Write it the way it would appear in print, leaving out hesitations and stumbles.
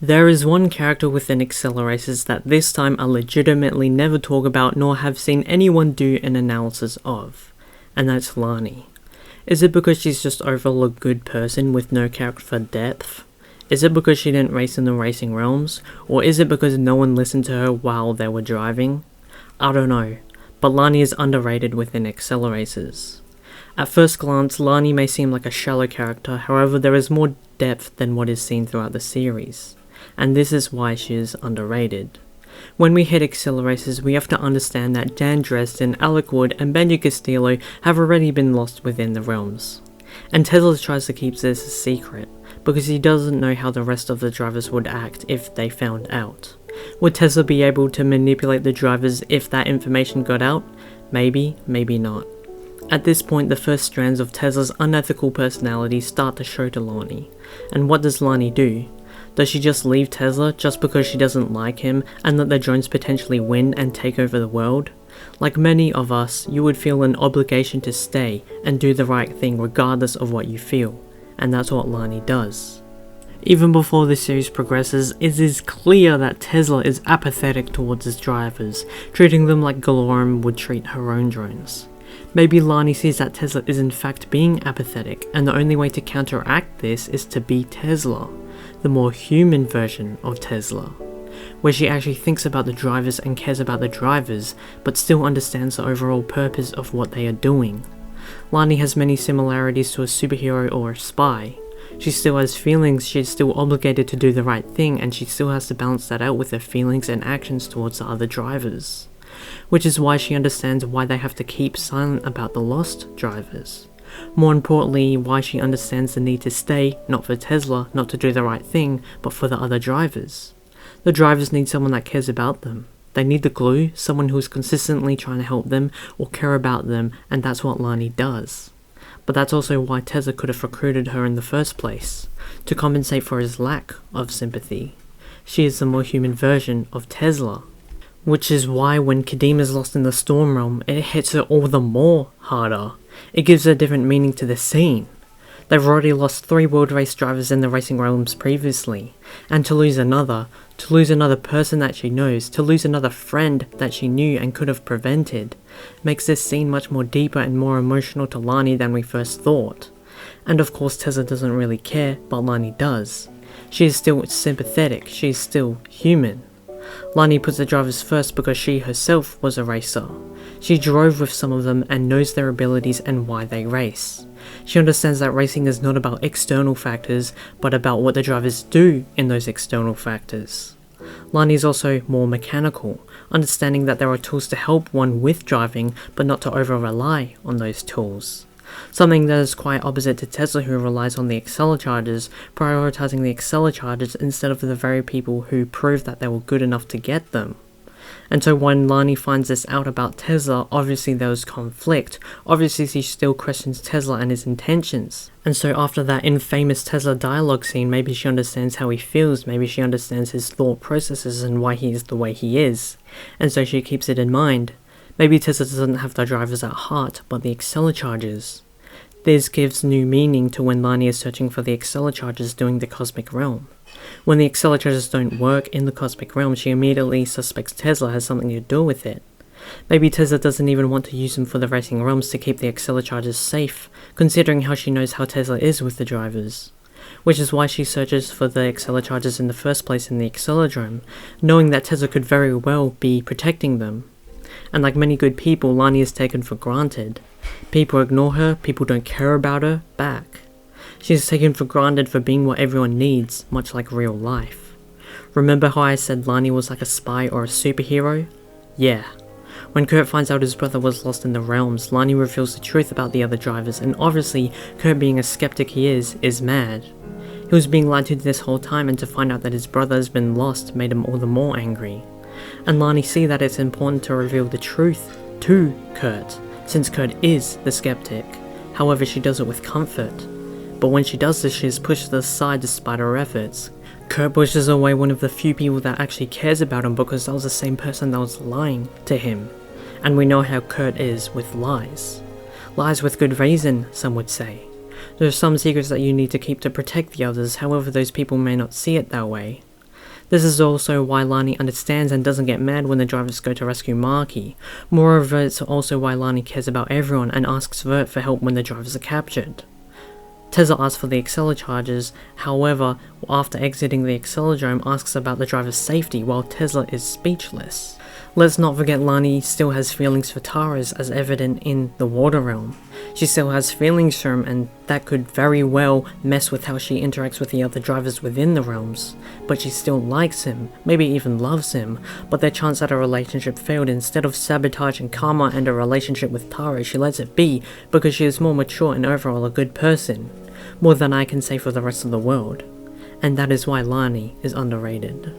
There is one character within Accelerators that this time I legitimately never talk about nor have seen anyone do an analysis of, and that's Lani. Is it because she's just overall a good person with no character depth? Is it because she didn't race in the racing realms? Or is it because no one listened to her while they were driving? I don't know, but Lani is underrated within Accelerators. At first glance, Lani may seem like a shallow character, however there is more depth than what is seen throughout the series, and this is why she is underrated. When we hit Accelerators, we have to understand that Dan Dresden, Alec Wood, and Benji Castillo have already been lost within the realms. And Tesla tries to keep this a secret, because he doesn't know how the rest of the drivers would act if they found out. Would Tesla be able to manipulate the drivers if that information got out? Maybe, maybe not. At this point, the first strands of Tesla's unethical personality start to show to Lani. And what does Lani do? Does she just leave Tesla just because she doesn't like him and let the drones potentially win and take over the world? Like many of us, you would feel an obligation to stay and do the right thing regardless of what you feel, and that's what Lani does. Even before the series progresses, it is clear that Tesla is apathetic towards his drivers, treating them like Galorum would treat her own drones. Maybe Lani sees that Tesla is in fact being apathetic, and the only way to counteract this is to be Tesla, the more human version of Tesla, where she actually thinks about the drivers and cares about the drivers, but still understands the overall purpose of what they are doing. Lani has many similarities to a superhero or a spy. She still has feelings, she's still obligated to do the right thing, and she still has to balance that out with her feelings and actions towards the other drivers. Which is why she understands why they have to keep silent about the lost drivers. More importantly, why she understands the need to stay, not for Tesla, not to do the right thing, but for the other drivers. The drivers need someone that cares about them. They need the glue, someone who is consistently trying to help them or care about them, and that's what Lani does. But that's also why Tesla could have recruited her in the first place, to compensate for his lack of sympathy. She is the more human version of Tesla. Which is why when Kadima is lost in the Storm Realm, it hits her all the more harder. It gives a different meaning to the scene. They've already lost 3 world race drivers in the racing realms previously, and to lose another person that she knows, to lose another friend that she knew and could have prevented, makes this scene much more deeper and more emotional to Lani than we first thought. And of course Tesla doesn't really care, but Lani does. She is still sympathetic, she is still human. Lani puts the drivers first because she herself was a racer. She drove with some of them and knows their abilities and why they race. She understands that racing is not about external factors, but about what the drivers do in those external factors. Lani is also more mechanical, understanding that there are tools to help one with driving, but not to over-rely on those tools. Something that is quite opposite to Tesla, who relies on the Accelerchargers, prioritizing the Accelerchargers instead of the very people who proved that they were good enough to get them. And so when Lani finds this out about Tesla, obviously there was conflict. Obviously she still questions Tesla and his intentions. And so after that infamous Tesla dialogue scene, maybe she understands how he feels, maybe she understands his thought processes and why he is the way he is. And so she keeps it in mind. Maybe Tesla doesn't have the drivers at heart, but the Accelerchargers. This gives new meaning to when Lani is searching for the Accelerchargers during the Cosmic Realm. When the Accelerchargers don't work in the Cosmic Realm, she immediately suspects Tesla has something to do with it. Maybe Tesla doesn't even want to use them for the racing realms to keep the Accelerchargers safe, considering how she knows how Tesla is with the drivers. Which is why she searches for the Accelerchargers in the first place in the Accelerdrome, knowing that Tesla could very well be protecting them. And like many good people, Lani is taken for granted. People ignore her, people don't care about her, back. She is taken for granted for being what everyone needs, much like real life. Remember how I said Lani was like a spy or a superhero? Yeah. When Kurt finds out his brother was lost in the realms, Lani reveals the truth about the other drivers, and obviously, Kurt, being a skeptic he is mad. He was being lied to this whole time, and to find out that his brother has been lost made him all the more angry. And Lani sees that it's important to reveal the truth to Kurt, since Kurt is the skeptic. However, she does it with comfort. But when she does this, she is pushed aside despite her efforts. Kurt pushes away one of the few people that actually cares about him because that was the same person that was lying to him. And we know how Kurt is with lies. Lies with good reason, some would say. There are some secrets that you need to keep to protect the others, however those people may not see it that way. This is also why Lani understands and doesn't get mad when the drivers go to rescue Maki. Moreover, it's also why Lani cares about everyone and asks Vert for help when the drivers are captured. Tezla asks for the Acceler charges, however, after exiting the Acceladrome asks about the driver's safety while Tezla is speechless. Let's not forget Lani still has feelings for Taras as evident in the Water Realm. She still has feelings for him, and that could very well mess with how she interacts with the other drivers within the realms. But she still likes him, maybe even loves him, but their chance at a relationship failed. Instead of sabotaging Karma and a relationship with Tara, she lets it be because she is more mature and overall a good person. More than I can say for the rest of the world. And that is why Lani is underrated.